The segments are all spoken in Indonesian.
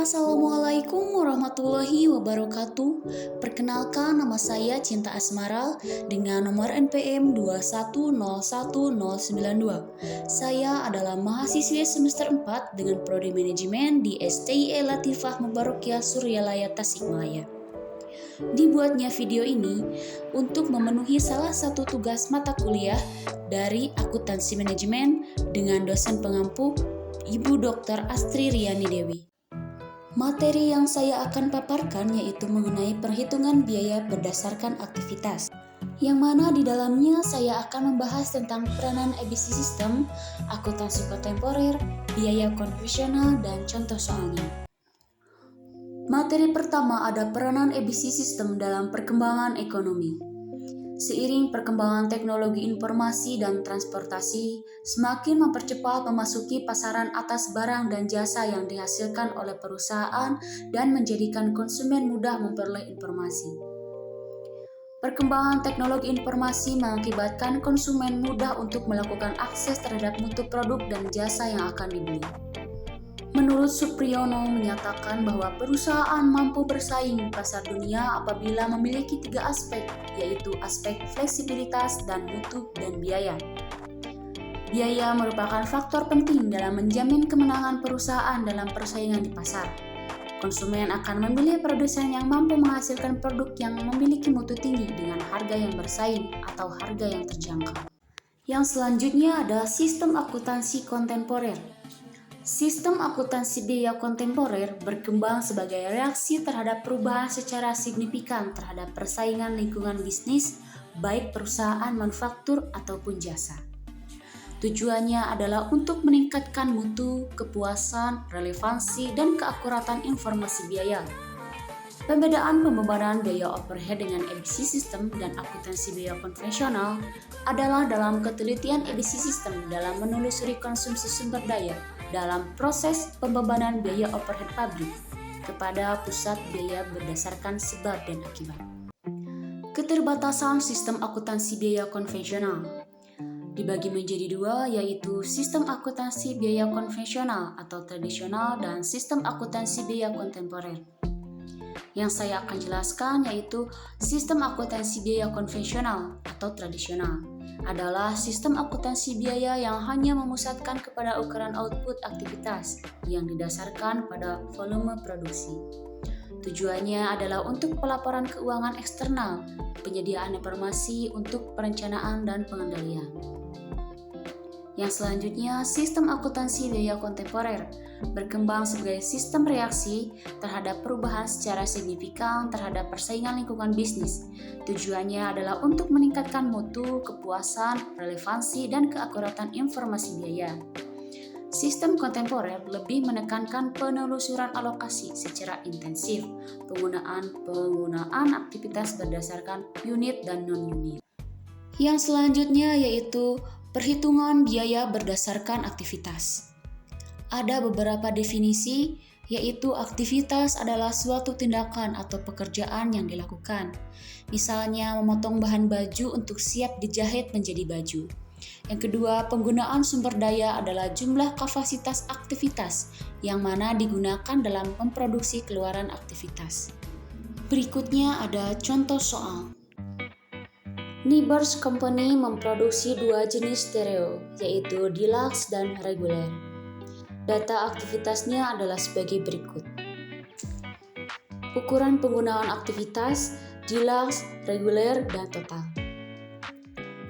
Assalamualaikum warahmatullahi wabarakatuh. Perkenalkan, nama saya Cinta Asmara dengan nomor NPM 2101092. Saya adalah mahasiswi semester 4 dengan prodi manajemen di STIE Latifah Mubarakiyah Suryalaya Tasikmalaya. Dibuatnya video ini untuk memenuhi salah satu tugas mata kuliah dari akuntansi manajemen dengan dosen pengampu Ibu Dr. Astri Riani Dewi. Materi yang saya akan paparkan yaitu mengenai perhitungan biaya berdasarkan aktivitas, yang mana di dalamnya saya akan membahas tentang peranan ABC System, akuntansi kontemporer, biaya konvensional, dan contoh soalnya. Materi pertama ada peranan ABC System dalam perkembangan ekonomi. Seiring perkembangan teknologi informasi dan transportasi, semakin mempercepat memasuki pasaran atas barang dan jasa yang dihasilkan oleh perusahaan dan menjadikan konsumen mudah memperoleh informasi. Perkembangan teknologi informasi mengakibatkan konsumen mudah untuk melakukan akses terhadap mutu produk dan jasa yang akan dibeli. Menurut Supriyono menyatakan bahwa perusahaan mampu bersaing di pasar dunia apabila memiliki 3 aspek, yaitu aspek fleksibilitas dan mutu dan biaya. Biaya merupakan faktor penting dalam menjamin kemenangan perusahaan dalam persaingan di pasar. Konsumen akan memilih produsen yang mampu menghasilkan produk yang memiliki mutu tinggi dengan harga yang bersaing atau harga yang terjangkau. Yang selanjutnya ada sistem akuntansi kontemporer. Sistem akuntansi biaya kontemporer berkembang sebagai reaksi terhadap perubahan secara signifikan terhadap persaingan lingkungan bisnis, baik perusahaan manufaktur ataupun jasa. Tujuannya adalah untuk meningkatkan mutu, kepuasan, relevansi, dan keakuratan informasi biaya. Pembedaan pembebanan biaya overhead dengan ABC System dan akuntansi biaya konvensional adalah dalam ketelitian ABC System dalam menelusuri konsumsi sumber daya dalam proses pembebanan biaya overhead pabrik kepada pusat biaya berdasarkan sebab dan akibat. Keterbatasan sistem akuntansi biaya konvensional dibagi menjadi 2, yaitu sistem akuntansi biaya konvensional atau tradisional dan sistem akuntansi biaya kontemporer. Yang saya akan jelaskan yaitu sistem akuntansi biaya konvensional atau tradisional adalah sistem akuntansi biaya yang hanya memusatkan kepada ukuran output aktivitas yang didasarkan pada volume produksi. Tujuannya adalah untuk pelaporan keuangan eksternal, penyediaan informasi untuk perencanaan dan pengendalian. Yang selanjutnya, sistem akuntansi biaya kontemporer berkembang sebagai sistem reaksi terhadap perubahan secara signifikan terhadap persaingan lingkungan bisnis. Tujuannya adalah untuk meningkatkan mutu, kepuasan, relevansi, dan keakuratan informasi biaya. Sistem kontemporer lebih menekankan penelusuran alokasi secara intensif, penggunaan aktivitas berdasarkan unit dan non-unit. Yang selanjutnya yaitu perhitungan biaya berdasarkan aktivitas. Ada beberapa definisi, yaitu aktivitas adalah suatu tindakan atau pekerjaan yang dilakukan. Misalnya memotong bahan baju untuk siap dijahit menjadi baju. Yang kedua, penggunaan sumber daya adalah jumlah kapasitas aktivitas yang mana digunakan dalam memproduksi keluaran aktivitas. Berikutnya ada contoh soal. Nibers Company memproduksi 2 jenis stereo, yaitu deluxe dan reguler. Data aktivitasnya adalah sebagai berikut. Ukuran penggunaan aktivitas, deluxe, reguler, dan total.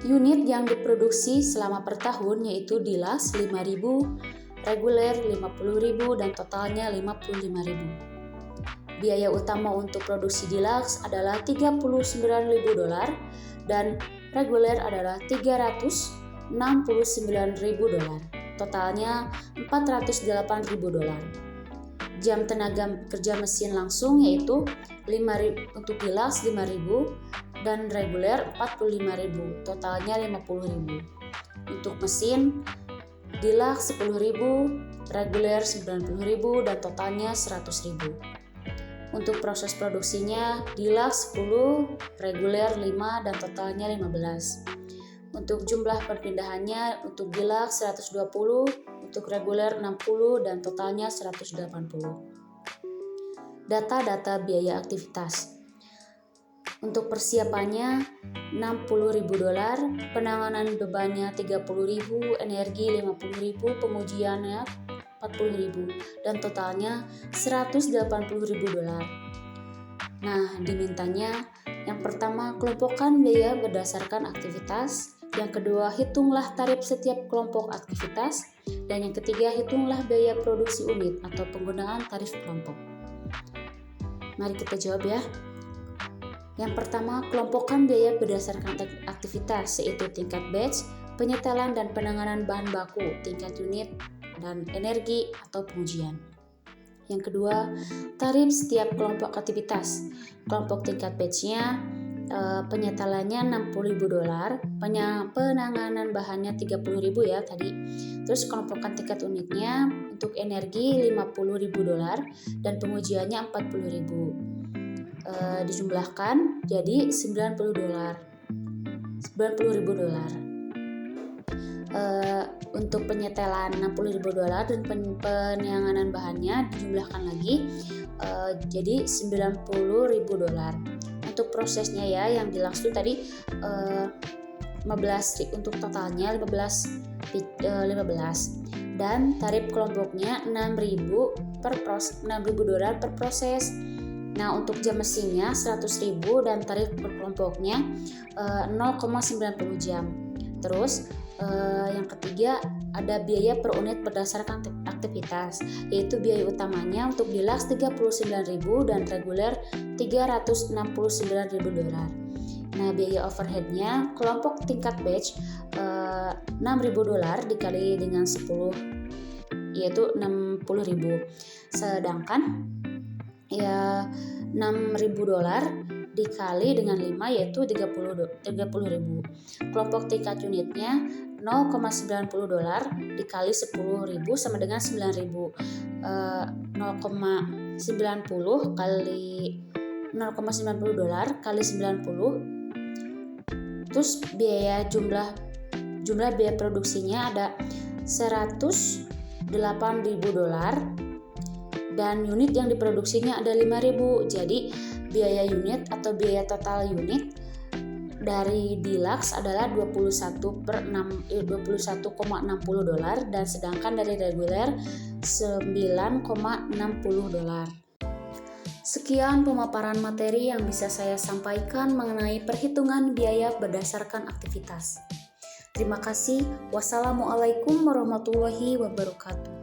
Unit yang diproduksi selama per tahun yaitu deluxe 5.000, reguler 50.000, dan totalnya 55.000. Biaya utama untuk produksi deluxe adalah $39.000 dan reguler adalah $369.000. Totalnya $408.000. Jam tenaga kerja mesin langsung yaitu 5.000 untuk deluxe 5.000 dan reguler 45.000. Totalnya 50.000. Untuk mesin deluxe 10.000, reguler 90.000 dan totalnya 100.000. Untuk proses produksinya deluxe 10, reguler 5 dan totalnya 15. Untuk jumlah perpindahannya untuk deluxe 120, untuk reguler 60 dan totalnya 180. data-data biaya aktivitas. Untuk persiapannya $60.000, penanganan bebannya $30.000, energi $50.000, pengujiannya $40.000, dan totalnya $180.000. Nah, dimintanya yang pertama, kelompokkan biaya berdasarkan aktivitas. Yang kedua, hitunglah tarif setiap kelompok aktivitas. Dan yang ketiga, hitunglah biaya produksi unit atau penggunaan tarif kelompok. Mari kita jawab ya. Yang pertama, kelompokkan biaya berdasarkan aktivitas, yaitu tingkat batch, penyetelan dan penanganan bahan baku, tingkat unit, dan energi atau pengujian. Yang kedua, tarif setiap kelompok aktivitas. Kelompok tingkat batch-nya, penyetelannya $60.000, penanganan bahannya $30.000 ya tadi. Terus kelompokan tingkat unitnya untuk energi $50.000 dan pengujiannya $40.000. Dijumlahkan jadi $90.000. Untuk penyetelan $60.000 dan penanganan bahannya dijumlahkan lagi jadi $90.000. Untuk prosesnya ya yang dilangsung tadi 15 untuk totalnya 15 dan tarif kelompoknya $6.000 per proses. Nah, untuk jam mesinnya $100.000 dan tarif per kelompoknya 0,90 jam. Terus yang ketiga ada biaya per unit berdasarkan aktivitas, yaitu biaya utamanya untuk deluxe $39.000 dan reguler $369.000. Nah, biaya overheadnya kelompok tingkat batch $6.000 dikali dengan 10 yaitu $60.000. Sedangkan ya $6.000 dikali dengan 5 yaitu $30.000. Kelompok tingkat unitnya $0,90 dikali 10.000 sama dengan 9.000. 0,90 kali $0,90 kali 90. Terus jumlah biaya produksinya ada $108.000 dan unit yang diproduksinya ada 5.000. Jadi biaya unit atau biaya total unit dari deluxe adalah $21,60 dan sedangkan dari reguler $9,60. Sekian pemaparan materi yang bisa saya sampaikan mengenai perhitungan biaya berdasarkan aktivitas. Terima kasih. Wassalamualaikum warahmatullahi wabarakatuh.